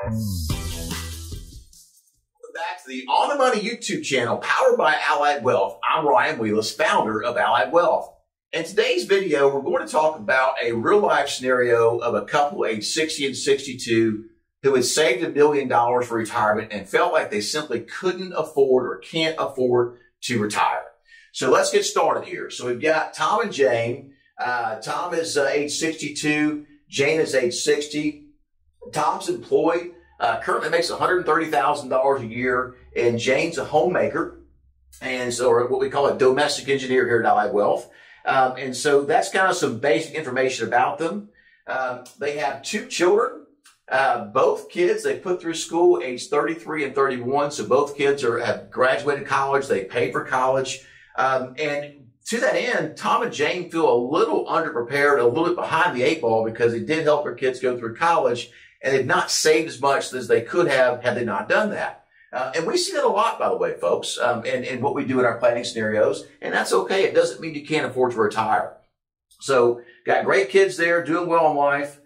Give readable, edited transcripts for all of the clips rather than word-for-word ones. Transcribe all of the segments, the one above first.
Back to the On the Money YouTube channel powered by Allied Wealth. I'm Ryan Wheelis, founder of Allied Wealth. In today's video, we're going to talk about a real life scenario of a couple aged 60 and 62 who had saved $1 million for retirement and felt like they simply couldn't afford or can't afford to retire. So let's get started here. So we've got Tom and Jane. Tom is age 62. Jane is age 60. Tom's employed. Currently makes $130,000 a year, and Jane's a homemaker, and so or what we call a domestic engineer here at Allied Wealth. And so that's kind of some basic information about them. They have 2 children. Both kids they put through school, age 33 and 31. So both kids have graduated college. They paid for college, and to that end, Tom and Jane feel a little underprepared, a little bit behind the 8 ball because they did help their kids go through college. And they've not saved as much as they could have had they not done that. And we see that a lot, by the way, folks, and what we do in our planning scenarios. And that's okay. It doesn't mean you can't afford to retire. So got great kids there, doing well in life.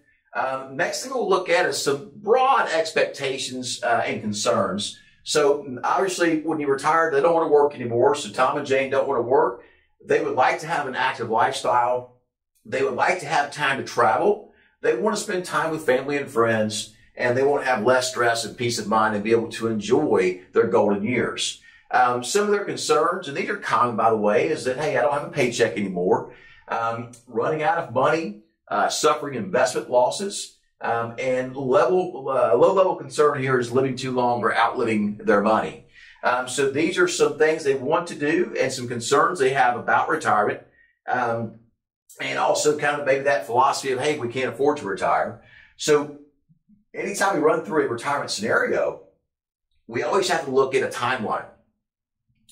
Next thing we'll look at is some broad expectations and concerns. So obviously, when you retire, they don't want to work anymore. So Tom and Jane don't want to work. They would like to have an active lifestyle. They would like to have time to travel. They want to spend time with family and friends, and they want to have less stress and peace of mind and be able to enjoy their golden years. Some of their concerns, and these are common, by the way, is that, hey, I don't have a paycheck anymore, running out of money, suffering investment losses, and low-level concern here is living too long or outliving their money. So these are some things they want to do and some concerns they have about retirement. And also kind of maybe that philosophy of, hey, we can't afford to retire. So anytime we run through a retirement scenario, we always have to look at a timeline.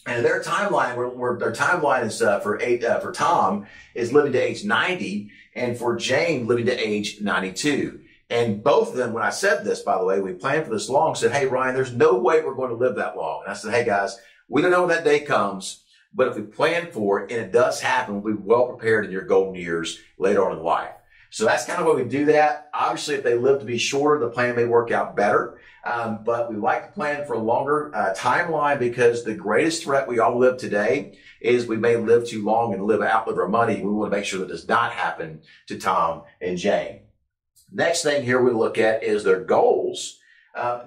And their timeline, their timeline is for Tom is living to age 90, and for Jane living to age 92. And both of them, when I said this, by the way, we planned for this long, said, hey, Ryan, there's no way we're going to live that long. And I said, hey, guys, we don't know when that day comes. But if we plan for it and it does happen, we'll be well prepared in your golden years later on in life. So that's kind of why we do that. Obviously, if they live to be shorter, the plan may work out better. But we like to plan for a longer timeline because the greatest threat we all live today is we may live too long and outlive our money. We want to make sure that does not happen to Tom and Jane. Next thing here we look at is their goals.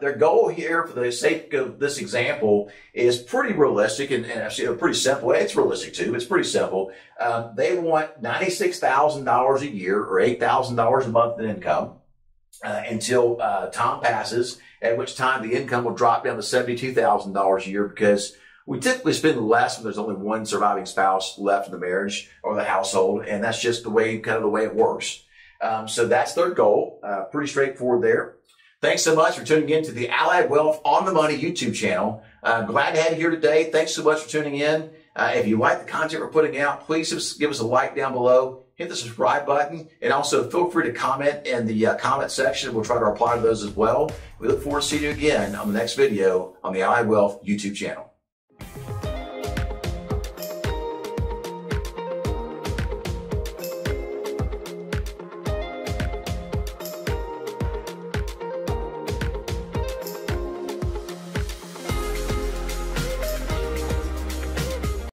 Their goal here, for the sake of this example, is pretty realistic and pretty simple. It's realistic too. It's pretty simple. They want $96,000 a year or $8,000 a month in income until Tom passes, at which time the income will drop down to $72,000 a year because we typically spend less when there's only one surviving spouse left in the marriage or the household, and that's just the way it works. So that's their goal. Pretty straightforward there. Thanks so much for tuning in to the Allied Wealth On the Money YouTube channel. I'm glad to have you here today. Thanks so much for tuning in. If you like the content we're putting out, please give us a like down below. Hit the subscribe button, and also feel free to comment in the comment section. We'll try to reply to those as well. We look forward to seeing you again on the next video on the Allied Wealth YouTube channel.